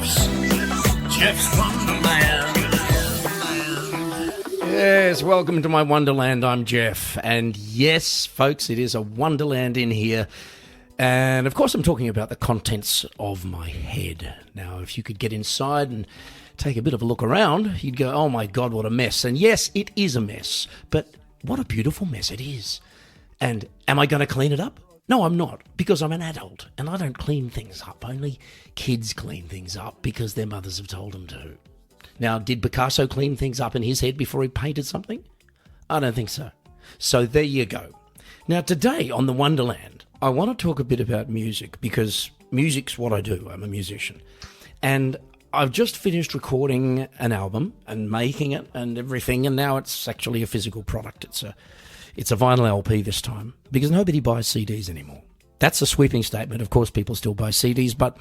Geoff's Wonderland. Yes, welcome to my Wonderland. I'm Geoff. And yes, folks, it is a Wonderland in here. And of course, I'm talking about the contents of my head. Now, if you could get inside and take a bit of a look around, you'd go, oh my God, what a mess. And yes, it is a mess, but what a beautiful mess it is. And am I going to clean it up? No, I'm not, because I'm an adult and I don't clean things up. Only kids clean things up because their mothers have told them to. Now, did Picasso clean things up in his head before he painted something? I don't think so. So there you go. Now, today on the Wonderland, I want to talk a bit about music because music's what I do. I'm a musician. And I've just finished recording an album and making it and everything, and now it's actually a physical product. It's a vinyl LP this time because nobody buys CDs anymore. That's a sweeping statement. Of course, people still buy CDs, but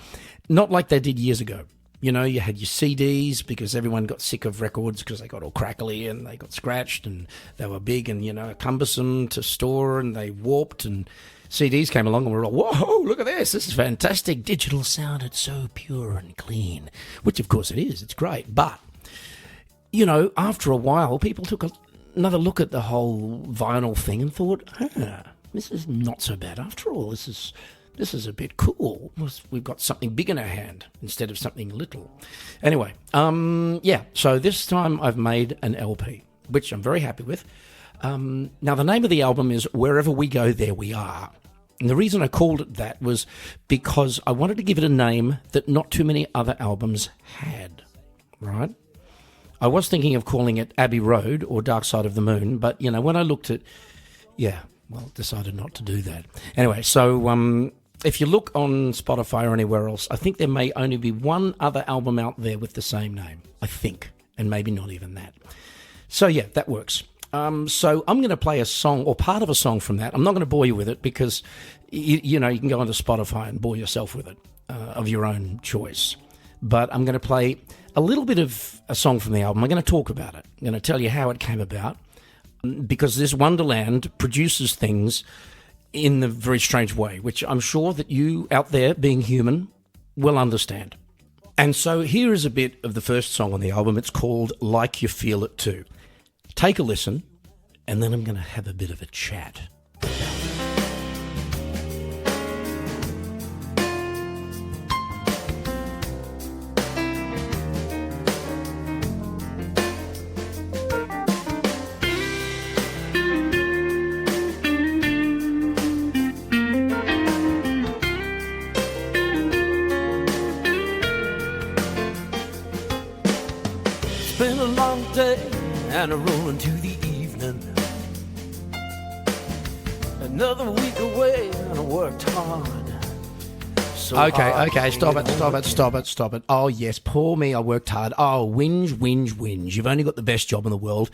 not like they did years ago. You know, you had your CDs because everyone got sick of records because they got all crackly and they got scratched and they were big and, you know, cumbersome to store and they warped, and CDs came along and we were all, whoa, look at this. This is fantastic. Digital sounded so pure and clean, which of course it is. It's great. But, you know, after a while, people took another look at the whole vinyl thing and thought, this is not so bad after all. This is a bit cool. We've got something big in our hand instead of something little. Anyway, so this time I've made an LP, which I'm very happy with. Now, the name of the album is Wherever We Go, There We Are. And the reason I called it that was because I wanted to give it a name that not too many other albums had, right? I was thinking of calling it Abbey Road or Dark Side of the Moon, but, you know, when I looked at, decided not to do that. Anyway, so if you look on Spotify or anywhere else, I think there may only be one other album out there with the same name, I think, and maybe not even that. So, yeah, that works. So I'm going to play a song or part of a song from that. I'm not going to bore you with it because, you can go onto Spotify and bore yourself with it of your own choice. But I'm going to play a little bit of a song from the album. I'm going to talk about it. I'm going to tell you how it came about because this Wonderland produces things in a very strange way, which I'm sure that you out there, being human, will understand. And so here is a bit of the first song on the album. It's called Like You Feel It Too. Take a listen, and then I'm going to have a bit of a chat. It's been a long day and a rolling to the evening. Another week away and I worked hard. Okay, stop it. Oh, yes, poor me, I worked hard. Oh, whinge. You've only got the best job in the world,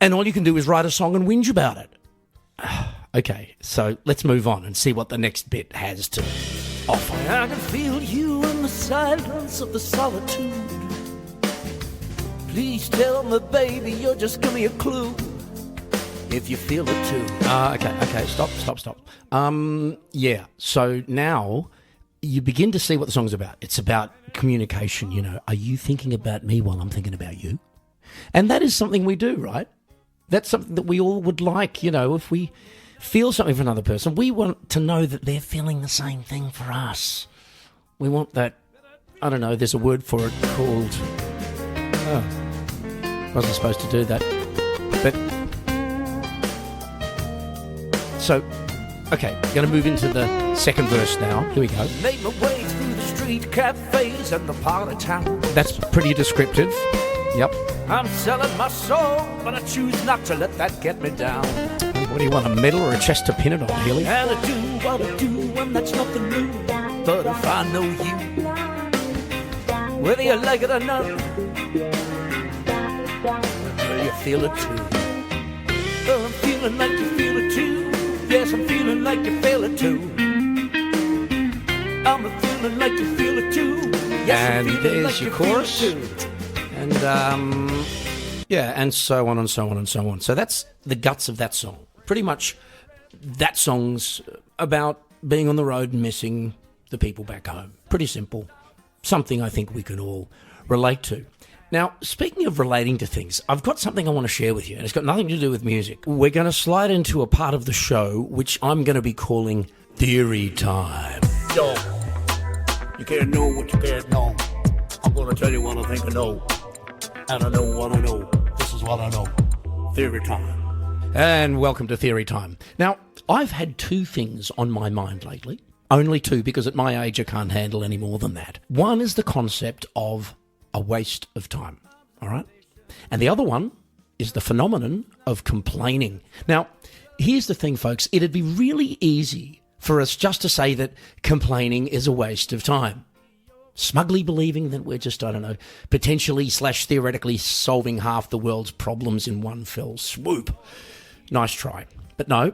and all you can do is write a song and whinge about it. Okay, so let's move on and see what the next bit has to offer. I can feel you in the silence of the solitude. Please tell me, baby, you'll just give me a clue if you feel it too. Okay, stop. So now you begin to see what the song's about. It's about communication, you know. Are you thinking about me while I'm thinking about you? And that is something we do, right? That's something that we all would like, you know. If we feel something for another person, we want to know that they're feeling the same thing for us. We want that, I don't know, there's a word for it called... wasn't supposed to do that. But... So, okay, going to move into the second verse now. Here we go. Made my way through the street cafes and the party town. That's pretty descriptive. Yep. I'm selling my soul, but I choose not to let that get me down. What do you want, a medal or a chest to pin it on, Healy? And I do what I do, and that's nothing new. But if I know you, whether you like it or not, will you feel it too? Oh, I'm feeling like you feel it too. Yes, I'm feeling like you feel it too. I'm feeling like you feel it too. Yes, and there's like your chorus. And, and so on and so on and so on. So that's the guts of that song. Pretty much that song's about being on the road and missing the people back home. Pretty simple. something I think we can all relate to. Now, speaking of relating to things, I've got something I want to share with you, and it's got nothing to do with music. We're going to slide into a part of the show which I'm going to be calling Theory Time. Yo, you can't know what you can't know. I'm gonna tell you what I think I know. And I know what I know. This is what I know. Theory time. And welcome to Theory Time. Now, I've had two things on my mind lately. Only two, because at my age I can't handle any more than that. One is the concept of a waste of time, all right? And the other one is the phenomenon of complaining. Now, here's the thing, folks. It'd be really easy for us just to say that complaining is a waste of time. Smugly believing that we're just, potentially / theoretically solving half the world's problems in one fell swoop. Nice try. But no,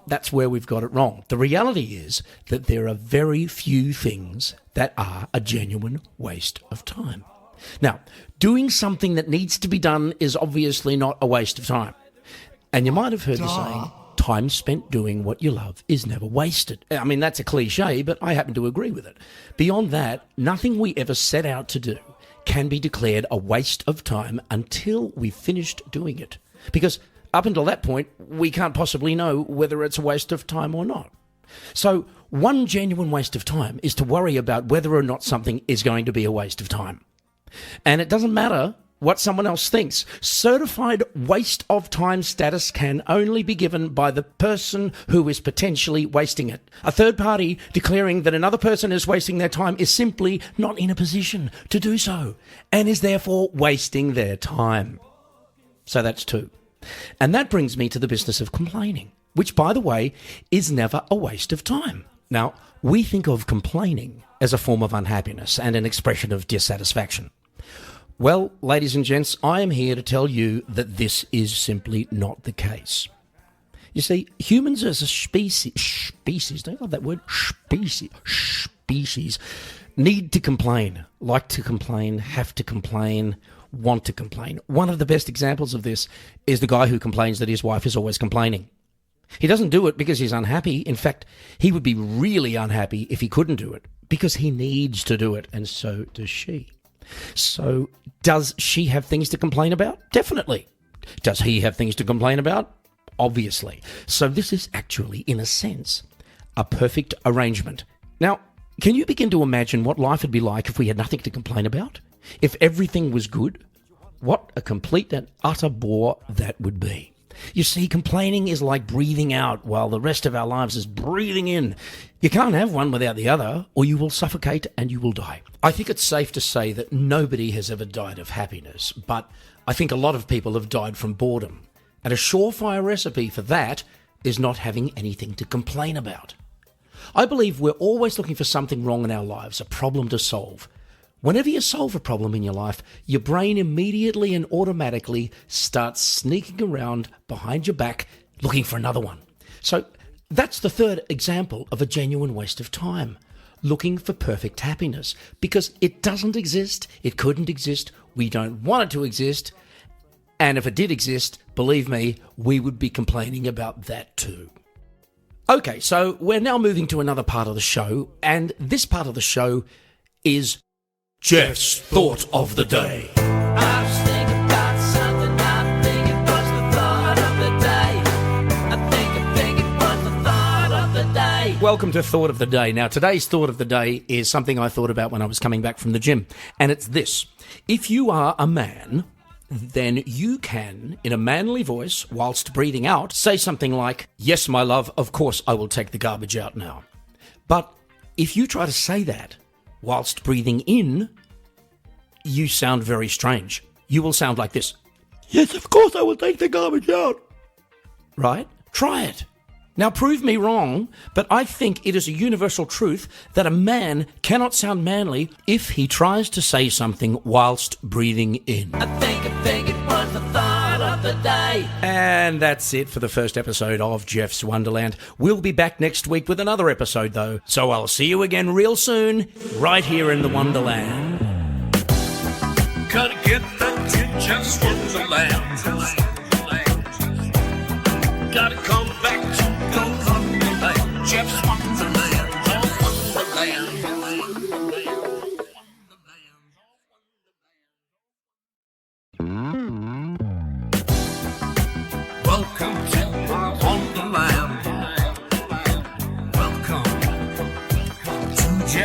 that's where we've got it wrong. The reality is that there are very few things that are a genuine waste of time. Now, doing something that needs to be done is obviously not a waste of time. And you might have heard the saying, time spent doing what you love is never wasted. I mean, that's a cliche, but I happen to agree with it. Beyond that, nothing we ever set out to do can be declared a waste of time until we've finished doing it. Because up until that point, we can't possibly know whether it's a waste of time or not. So one genuine waste of time is to worry about whether or not something is going to be a waste of time. And it doesn't matter what someone else thinks. Certified waste of time status can only be given by the person who is potentially wasting it. A third party declaring that another person is wasting their time is simply not in a position to do so, and is therefore wasting their time. So that's two. And that brings me to the business of complaining, which, by the way, is never a waste of time. Now, we think of complaining as a form of unhappiness and an expression of dissatisfaction. Well, ladies and gents, I am here to tell you that this is simply not the case. You see, humans as a species, don't you love that word? Species, need to complain, like to complain, have to complain, want to complain. One of the best examples of this is the guy who complains that his wife is always complaining. He doesn't do it because he's unhappy. In fact, he would be really unhappy if he couldn't do it, because he needs to do it, and so does she. So, does she have things to complain about? Definitely. Does he have things to complain about? Obviously. So this is actually, in a sense, a perfect arrangement. Now, can you begin to imagine what life would be like if we had nothing to complain about? If everything was good? What a complete and utter bore that would be. You see, complaining is like breathing out while the rest of our lives is breathing in. You can't have one without the other, or you will suffocate and you will die. I think it's safe to say that nobody has ever died of happiness, but I think a lot of people have died from boredom. And a surefire recipe for that is not having anything to complain about. I believe we're always looking for something wrong in our lives, a problem to solve. Whenever you solve a problem in your life, your brain immediately and automatically starts sneaking around behind your back looking for another one. So that's the third example of a genuine waste of time, looking for perfect happiness, because it doesn't exist, it couldn't exist, we don't want it to exist, and if it did exist, believe me, we would be complaining about that too. Okay, so we're now moving to another part of the show, and this part of the show is Geoff's Thought of the Day. I was thinking about something, I think it was the thought of the day. I think it was the thought of the day. Welcome to Thought of the Day. Now, today's Thought of the Day is something I thought about when I was coming back from the gym, and it's this. If you are a man, then you can, in a manly voice, whilst breathing out, say something like, "Yes, my love, of course I will take the garbage out now." But if you try to say that whilst breathing in, you sound very strange. You will sound like this. "Yes, of course I will take the garbage out." Right? Try it. Now, prove me wrong, but I think it is a universal truth that a man cannot sound manly if he tries to say something whilst breathing in. I think it was the thought of the day. And that's it for the first episode of Geoff's Wonderland. We'll be back next week with another episode, though. So I'll see you again real soon, right here in the Wonderland. Gotta get back to Geoff's Wonderland. Gotta come back to the Wonderland. Geoff's Wonderland. Oh, Wonderland. Welcome to my Wonderland. Welcome to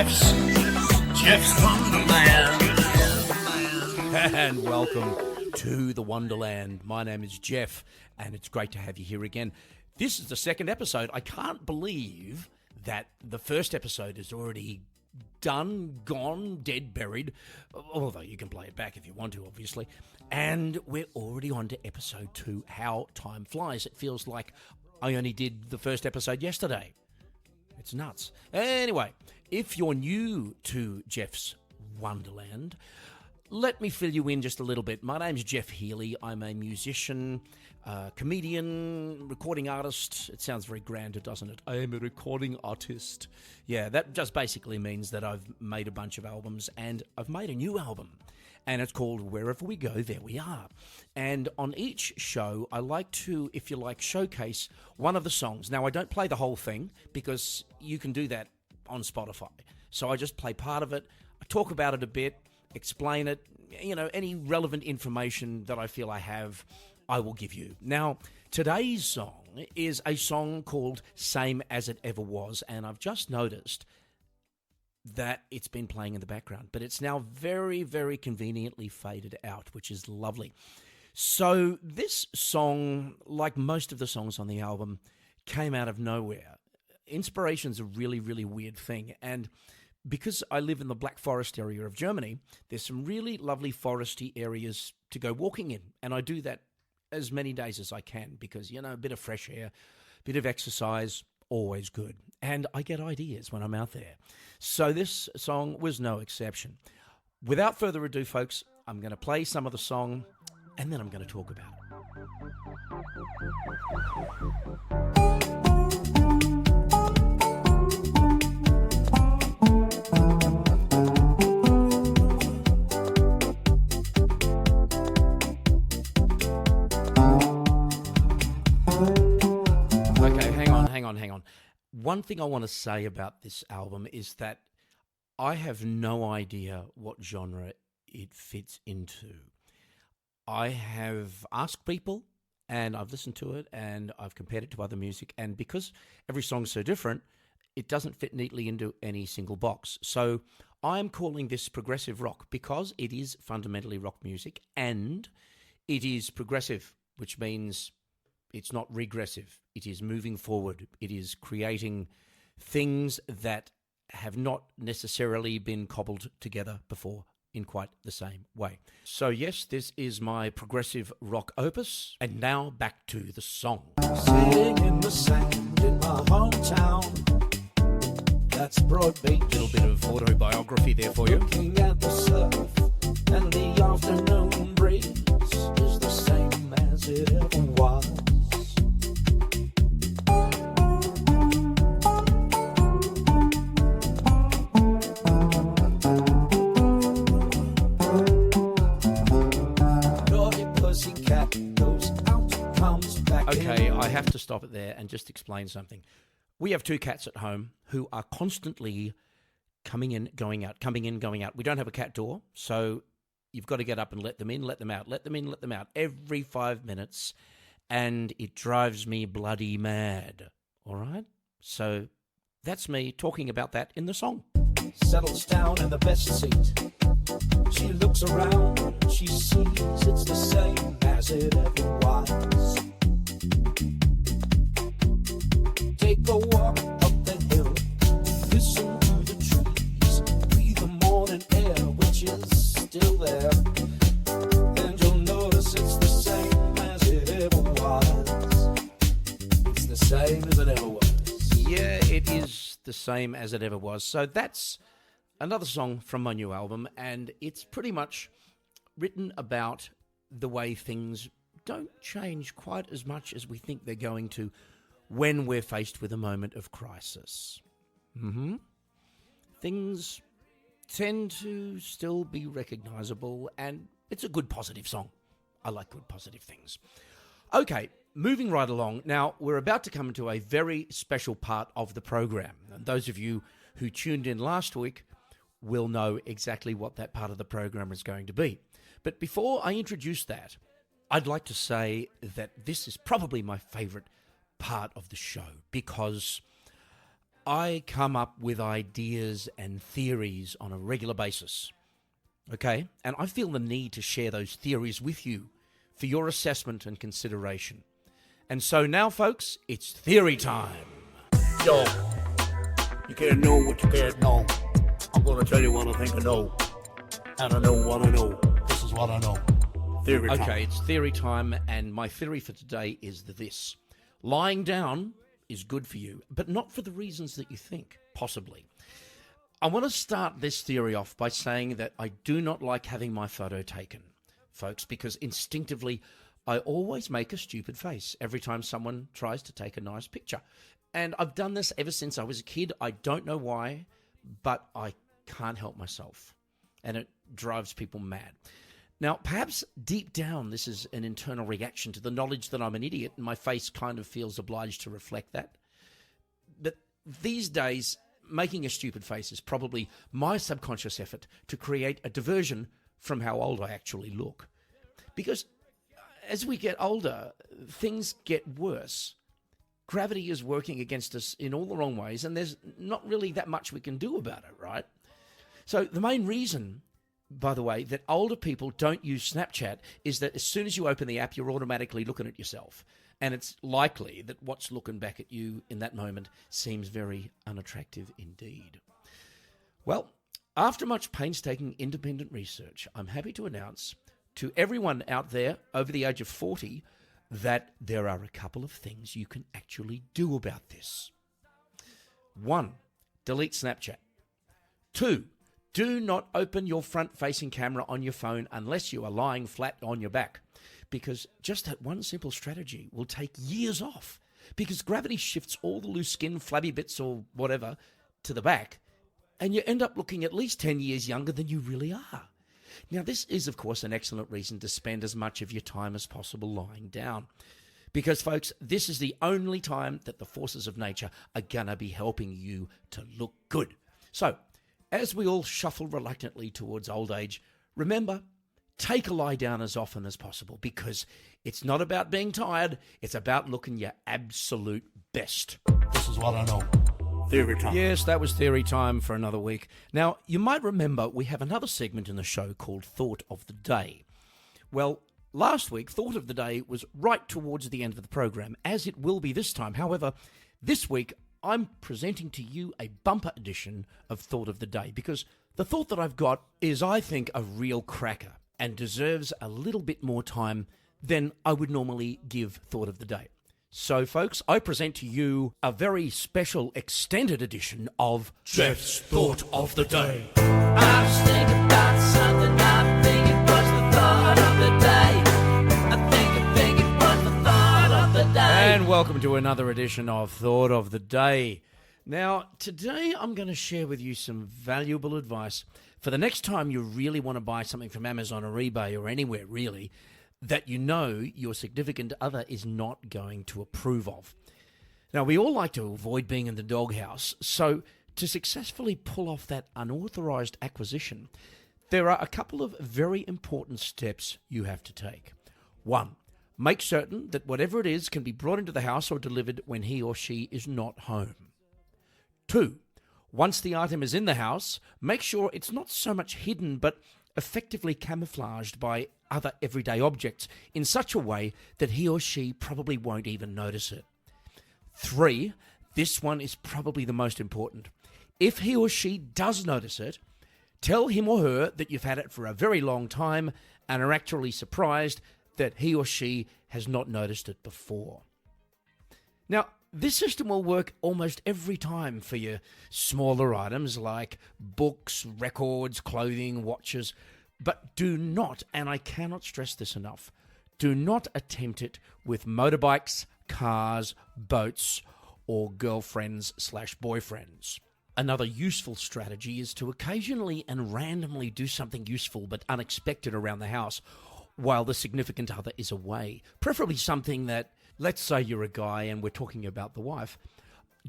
Geoff's Wonderland. And welcome to the Wonderland. My name is Geoff, and it's great to have you here again. This is the second episode. I can't believe that the first episode is already done, gone, dead, buried, although you can play it back if you want to, obviously. And we're already on to episode 2, How Time Flies. It feels like I only did the first episode yesterday. It's nuts. Anyway, if you're new to Geoff's Wonderland, let me fill you in just a little bit. My name's Geoff Healy. I'm a musician, comedian, recording artist. It sounds very grand, doesn't it? I am a recording artist. Yeah, that just basically means that I've made a bunch of albums, and I've made a new album. And it's called Wherever We Go, There We Are. And on each show, I like to, if you like, showcase one of the songs. Now, I don't play the whole thing because you can do that on Spotify. So I just play part of it. I talk about it a bit, explain it, any relevant information that I feel I have, I will give you. Now, today's song is a song called Same As It Ever Was, and I've just noticed that it's been playing in the background, but it's now very, very conveniently faded out, which is lovely. So this song, like most of the songs on the album, came out of nowhere. Inspiration's a really, really weird thing, and because I live in the Black Forest area of Germany, there's some really lovely foresty areas to go walking in. And I do that as many days as I can because, a bit of fresh air, a bit of exercise, always good. And I get ideas when I'm out there. So this song was no exception. Without further ado, folks, I'm going to play some of the song and then I'm going to talk about it. Hang on. One thing I want to say about this album is that I have no idea what genre it fits into. I have asked people and I've listened to it and I've compared it to other music, and because every song's so different, it doesn't fit neatly into any single box. So I'm calling this progressive rock because it is fundamentally rock music and it is progressive, which means it's not regressive. It is moving forward. It is creating things that have not necessarily been cobbled together before in quite the same way. So yes, this is my progressive rock opus. And now back to the song. Sitting in the sand in my hometown. That's Broad Beach. A little bit of autobiography there for you. Looking at the surf and the afternoon breeze is the same as it ever was. Okay, I have to stop it there and just explain something. We have 2 cats at home who are constantly coming in, going out, coming in, going out. We don't have a cat door, so you've got to get up and let them in, let them out, let them in, let them out every 5 minutes, and it drives me bloody mad, all right? So that's me talking about that in the song. Settles down in the best seat. She looks around, she sees it's the same as it ever was. Take a walk up the hill, listen to the trees, breathe the morning air which is still there, and you'll notice it's the same as it ever was. It's the same as it ever was. Yeah, it is the same as it ever was. So that's another song from my new album, and it's pretty much written about the way things don't change quite as much as we think they're going to when we're faced with a moment of crisis. Things tend to still be recognizable, and it's a good positive song. I like good positive things. Okay, moving right along. Now, we're about to come into a very special part of the program. And those of you who tuned in last week will know exactly what that part of the program is going to be. But before I introduce that, I'd like to say that this is probably my favourite part of the show because I come up with ideas and theories on a regular basis. Okay? And I feel the need to share those theories with you for your assessment and consideration. And so now, folks, it's theory time. Yo, you can't know what you can't know. I'm gonna tell you what I think I know. And I know what I know. This is what I know. Theory time. Okay, it's theory time, and my theory for today is this. Lying down is good for you, but not for the reasons that you think, possibly. I want to start this theory off by saying that I do not like having my photo taken, folks, because instinctively I always make a stupid face every time someone tries to take a nice picture. And I've done this ever since I was a kid. I don't know why, but I can't help myself. And it drives people mad. Now, perhaps deep down, this is an internal reaction to the knowledge that I'm an idiot, and my face kind of feels obliged to reflect that. But these days, making a stupid face is probably my subconscious effort to create a diversion from how old I actually look. Because as we get older, things get worse. Gravity is working against us in all the wrong ways, and there's not really that much we can do about it, right? So the main reason, by the way, that older people don't use Snapchat is that as soon as you open the app, you're automatically looking at yourself. And it's likely that what's looking back at you in that moment seems very unattractive indeed. Well, after much painstaking independent research, I'm happy to announce to everyone out there over the age of 40 that there are a couple of things you can actually do about this. 1, delete Snapchat. 2, do not open your front-facing camera on your phone unless you are lying flat on your back, because just that one simple strategy will take years off, because gravity shifts all the loose skin, flabby bits or whatever to the back, and you end up looking at least 10 years younger than you really are. Now, this is, of course, an excellent reason to spend as much of your time as possible lying down. Because, folks, this is the only time that the forces of nature are going to be helping you to look good. So, as we all shuffle reluctantly towards old age, remember, take a lie down as often as possible, because it's not about being tired, it's about looking your absolute best. This is what I know. Theory time. Yes, that was theory time for another week. Now, you might remember we have another segment in the show called Thought of the Day. Well, last week, Thought of the Day was right towards the end of the program, as it will be this time. However, this week, I'm presenting to you a bumper edition of Thought of the Day, because the thought that I've got is, I think, a real cracker and deserves a little bit more time than I would normally give Thought of the Day. So, folks, I present to you a very special extended edition of Geoff's Thought of the Day. I was thinking about something, I think it was the thought of the day. I think it was the thought of the day. And welcome to another edition of Thought of the Day. Now, today I'm going to share with you some valuable advice for the next time you really want to buy something from Amazon or eBay or anywhere really that you know your significant other is not going to approve of. Now, we all like to avoid being in the doghouse, so to successfully pull off that unauthorized acquisition, there are a couple of very important steps you have to take. 1, make certain that whatever it is can be brought into the house or delivered when he or she is not home. 2, once the item is in the house, make sure it's not so much hidden but effectively camouflaged by other everyday objects in such a way that he or she probably won't even notice it. 3, this one is probably the most important. If he or she does notice it, tell him or her that you've had it for a very long time and are actually surprised that he or she has not noticed it before. Now, this system will work almost every time for your smaller items like books, records, clothing, watches, but do not, and I cannot stress this enough, do not attempt it with motorbikes, cars, boats, or girlfriends/boyfriends. Another useful strategy is to occasionally and randomly do something useful but unexpected around the house while the significant other is away. Preferably something that, let's say you're a guy and we're talking about the wife,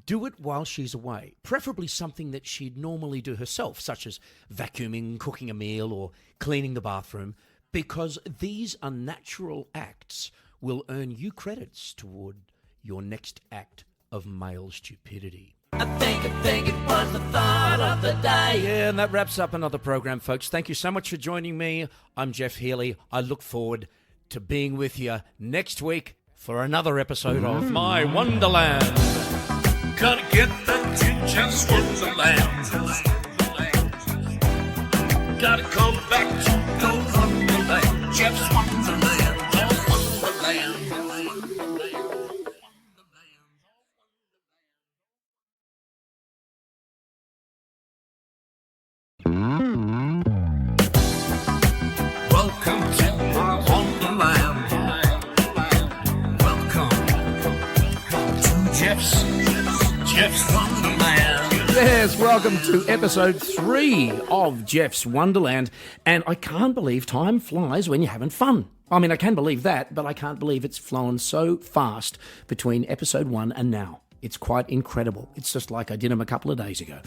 do it while she's away. Preferably something that she'd normally do herself, such as vacuuming, cooking a meal, or cleaning the bathroom. because these unnatural acts will earn you credits toward your next act of male stupidity. I think it was the thought of the day. Yeah, and that wraps up another program, folks. Thank you so much for joining me. I'm Geoff Healy. I look forward to being with you next week for another episode of My Wonderland. Gotta get back to Geoff's Wonderland. Gotta come back to the Wonderland. Geoff's Wonderland. Oh, Wonderland. Welcome to my Wonderland. Welcome to Geoff's Wonderland. Yes, welcome to episode 3 of Geoff's Wonderland. And I can't believe time flies when you're having fun. I mean, I can believe that, but I can't believe it's flown so fast between episode 1 and now. It's quite incredible. It's just like I did them a couple of days ago.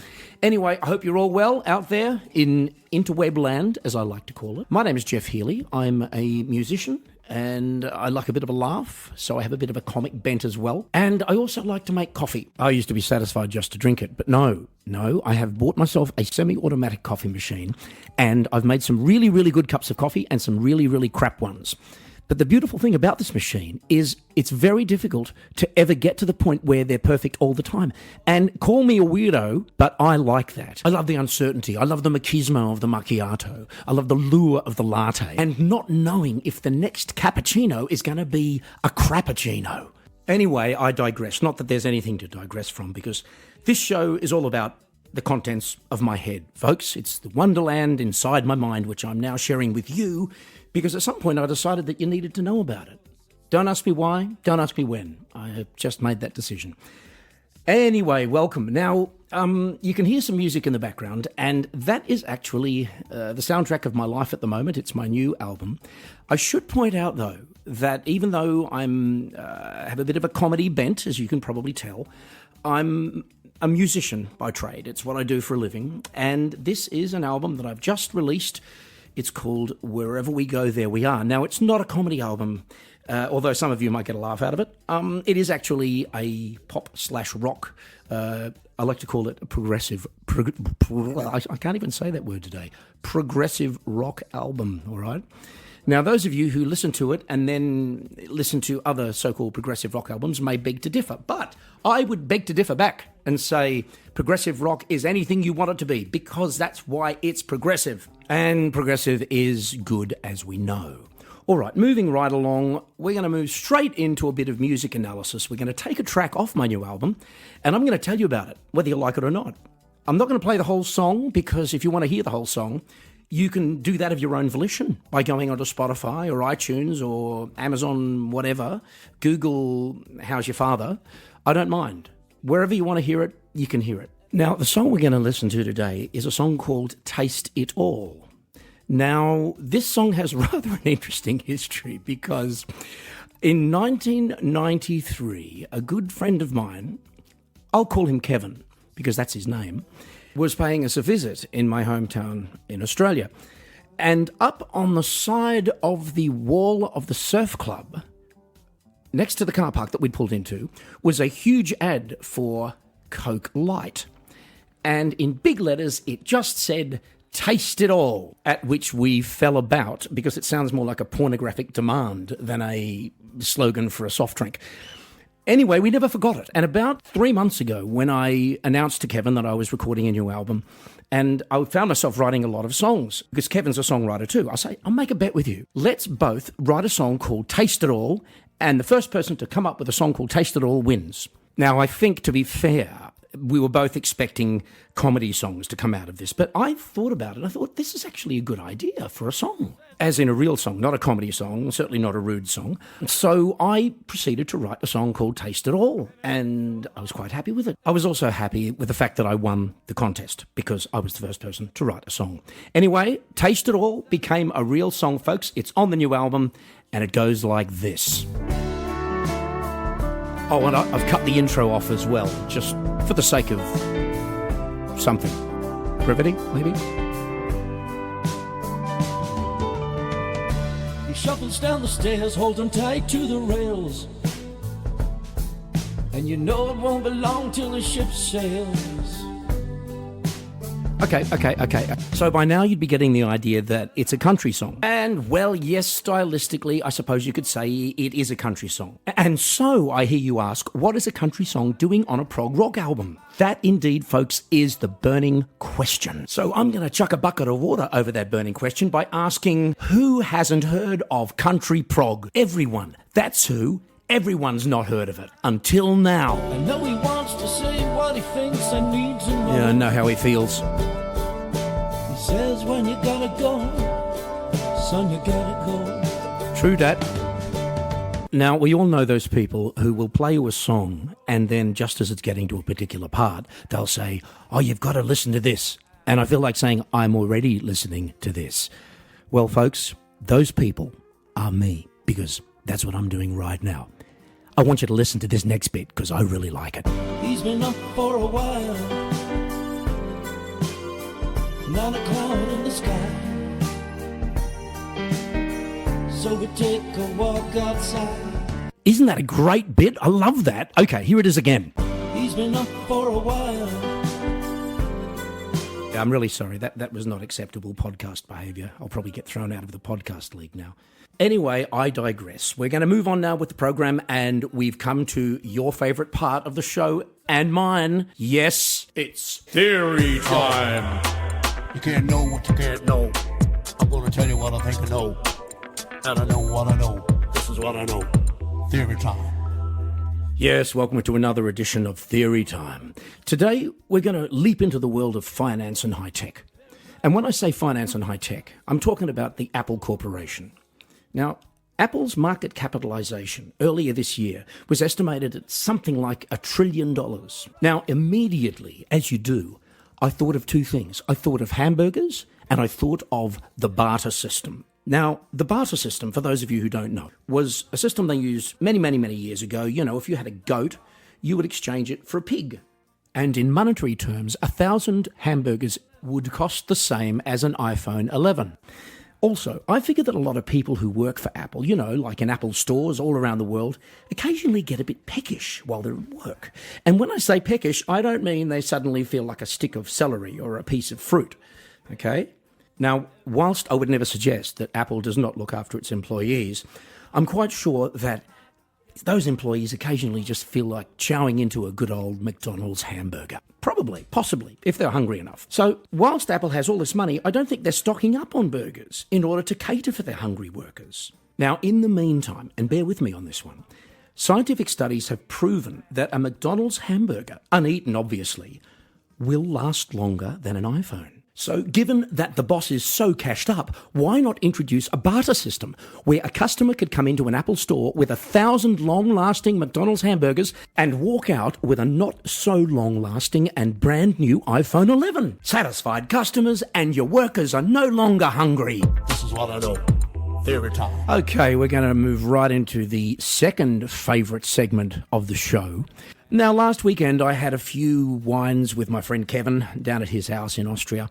Anyway, I hope you're all well out there in interweb land, as I like to call it. My name is Geoff Healy. I'm a musician, and I like a bit of a laugh, so I have a bit of a comic bent as well. And I also like to make coffee. I used to be satisfied just to drink it, but no, I have bought myself a semi-automatic coffee machine, and I've made some really, really good cups of coffee and some really, really crap ones. But the beautiful thing about this machine is it's very difficult to ever get to the point where they're perfect all the time. And call me a weirdo, but I like that. I love the uncertainty. I love the machismo of the macchiato. I love the lure of the latte. And not knowing if the next cappuccino is going to be a crappuccino. Anyway, I digress. Not that there's anything to digress from, because this show is all about the contents of my head. Folks, it's the Wonderland inside my mind, which I'm now sharing with you, because at some point I decided that you needed to know about it. Don't ask me why, don't ask me when. I have just made that decision. Anyway, welcome. Now, you can hear some music in the background, and that is actually the soundtrack of my life at the moment. It's my new album. I should point out, though, that even though I'm have a bit of a comedy bent, as you can probably tell, I'm a musician by trade. It's what I do for a living, and this is an album that I've just released. It's called Wherever We Go, There We Are. Now, it's not a comedy album, although some of you might get a laugh out of it. It is actually a pop/rock. I like to call it a progressive... I can't even say that word today. Progressive rock album, all right? Now, those of you who listen to it and then listen to other so-called progressive rock albums may beg to differ, but I would beg to differ back and say progressive rock is anything you want it to be, because that's why it's progressive. And progressive is good, as we know. All right, moving right along, we're going to move straight into a bit of music analysis. We're going to take a track off my new album, and I'm going to tell you about it, whether you like it or not. I'm not going to play the whole song, because if you want to hear the whole song, you can do that of your own volition by going onto Spotify or iTunes or Amazon, whatever. Google How's Your Father. I don't mind. Wherever you want to hear it, you can hear it. Now, the song we're going to listen to today is a song called Taste It All. Now, this song has rather an interesting history, because in 1993, a good friend of mine, I'll call him Kevin because that's his name, was paying us a visit in my hometown in Australia. And up on the side of the wall of the surf club, next to the car park that we'd pulled into, was a huge ad for Coke Light. And in big letters, it just said, "Taste it all," at which we fell about, because it sounds more like a pornographic demand than a slogan for a soft drink. Anyway, we never forgot it. And about 3 months ago, when I announced to Kevin that I was recording a new album, and I found myself writing a lot of songs, because Kevin's a songwriter too, I say, I'll make a bet with you. Let's both write a song called Taste It All, and the first person to come up with a song called Taste It All wins. Now, I think, to be fair, we were both expecting comedy songs to come out of this, but I thought about it. I thought, this is actually a good idea for a song, as in a real song, not a comedy song, certainly not a rude song. So I proceeded to write a song called Taste It All, and I was quite happy with it. I was also happy with the fact that I won the contest, because I was the first person to write a song. Anyway, Taste It All became a real song, folks. It's on the new album, and it goes like this. Oh, and I've cut the intro off as well, just for the sake of something. Brevity, maybe? shuffles down the stairs, holding tight to the rails. And you know it won't be long till the ship sails. Okay. So by now you'd be getting the idea that it's a country song. And, well, yes, stylistically, I suppose you could say it is a country song. And so, I hear you ask, what is a country song doing on a prog rock album? That, indeed, folks, is the burning question. So I'm going to chuck a bucket of water over that burning question by asking, who hasn't heard of country prog? Everyone. That's who. Everyone's not heard of it. Until now. I know he wants to say what he thinks I need to know. Yeah, I know how he feels. He says when you gotta go, son, you gotta go. True dat. Now, we all know those people who will play you a song and then just as it's getting to a particular part, they'll say, oh, you've got to listen to this. And I feel like saying, I'm already listening to this. Well, folks, those people are me, because that's what I'm doing right now. I want you to listen to this next bit because I really like it. He's been up for a while, not a cloud in the sky. So we take a walk outside. Isn't that a great bit? I love that. Okay, here it is again. He's been up for a while. I'm really sorry. That was not acceptable podcast behaviour. I'll probably get thrown out of the podcast league now. Anyway, I digress. We're going to move on now with the program, and we've come to your favourite part of the show and mine. Yes, it's theory time. You can't know what you can't know. I'm gonna tell you what I think I know. And I know what I know. This is what I know. Theory time. Yes, welcome to another edition of Theory Time. Today, we're going to leap into the world of finance and high tech. And when I say finance and high tech, I'm talking about the Apple Corporation. Now, Apple's market capitalization earlier this year was estimated at something like $1 trillion. Now, immediately, as you do, I thought of two things. I thought of hamburgers and I thought of the barter system. Now, the barter system, for those of you who don't know, was a system they used many, many, many years ago. You know, if you had a goat, you would exchange it for a pig. And in monetary terms, 1,000 hamburgers would cost the same as an iPhone 11. Also, I figure that a lot of people who work for Apple, you know, like in Apple stores all around the world, occasionally get a bit peckish while they're at work. And when I say peckish, I don't mean they suddenly feel like a stick of celery or a piece of fruit, okay? Now, whilst I would never suggest that Apple does not look after its employees, I'm quite sure that those employees occasionally just feel like chowing into a good old McDonald's hamburger. Probably, possibly, if they're hungry enough. So, whilst Apple has all this money, I don't think they're stocking up on burgers in order to cater for their hungry workers. Now, in the meantime, and bear with me on this one, scientific studies have proven that a McDonald's hamburger, uneaten obviously, will last longer than an iPhone. So given that the boss is so cashed up, why not introduce a barter system where a customer could come into an Apple store with 1,000 long-lasting McDonald's hamburgers and walk out with a not-so-long-lasting and brand-new iPhone 11? Satisfied customers and your workers are no longer hungry. This is what I know. Theory time. Okay, we're going to move right into the second favourite segment of the show. Now, last weekend I had a few wines with my friend Kevin down at his house in Austria.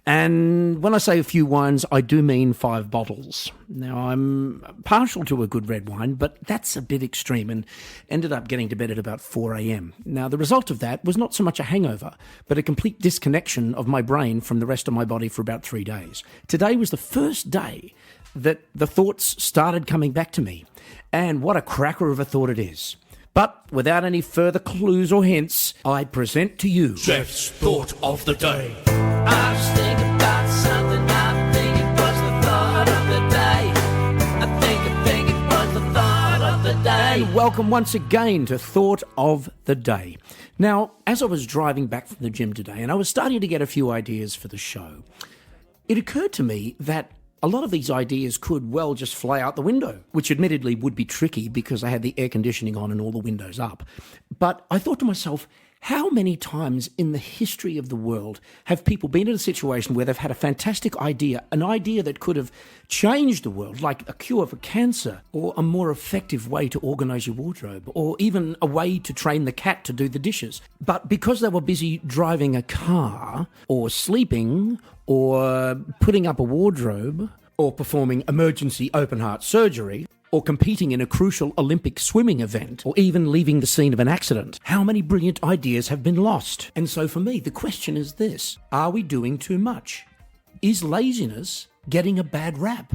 And when I say a few wines, I do mean 5 bottles. Now, I'm partial to a good red wine, but that's a bit extreme and ended up getting to bed at about 4 a.m. Now, the result of that was not so much a hangover, but a complete disconnection of my brain from the rest of my body for about 3 days. Today was the first day that the thoughts started coming back to me. And what a cracker of a thought it is. But without any further clues or hints, I present to you Geoff's thought of the day. I was thinking about something, I think it was the thought of the day. I think it was the thought of the day. and welcome once again to Thought of the Day. Now, as I was driving back from the gym today and I was starting to get a few ideas for the show, it occurred to me that a lot of these ideas could well just fly out the window, which admittedly would be tricky because I had the air conditioning on and all the windows up. But I thought to myself, how many times in the history of the world have people been in a situation where they've had a fantastic idea, an idea that could have changed the world, like a cure for cancer, or a more effective way to organise your wardrobe, or even a way to train the cat to do the dishes. But because they were busy driving a car, or sleeping, or putting up a wardrobe, or performing emergency open-heart surgery, or competing in a crucial Olympic swimming event, or even leaving the scene of an accident. How many brilliant ideas have been lost? And so for me, the question is this: are we doing too much? Is laziness getting a bad rap?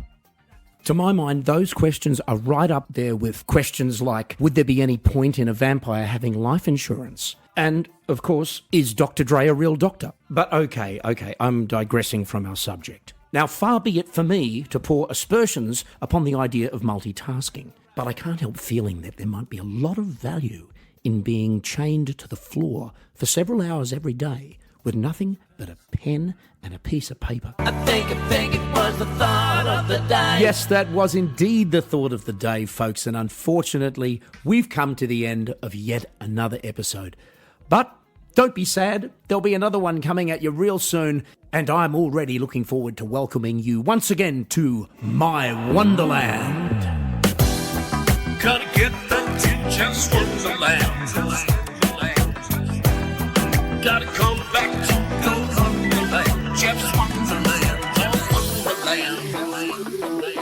To my mind, those questions are right up there with questions like, would there be any point in a vampire having life insurance? And, of course, is Dr. Dre a real doctor? But okay, I'm digressing from our subject. Now, far be it for me to pour aspersions upon the idea of multitasking, but I can't help feeling that there might be a lot of value in being chained to the floor for several hours every day with nothing but a pen and a piece of paper. I think it was the thought of the day. Yes, that was indeed the thought of the day, folks, and unfortunately, we've come to the end of yet another episode. But don't be sad, there'll be another one coming at you real soon, and I'm already looking forward to welcoming you once again to my Wonderland. Gotta get back to just Wonderland. Gotta come back to the Wonderland. Jeff's Wonderland. Wonderland.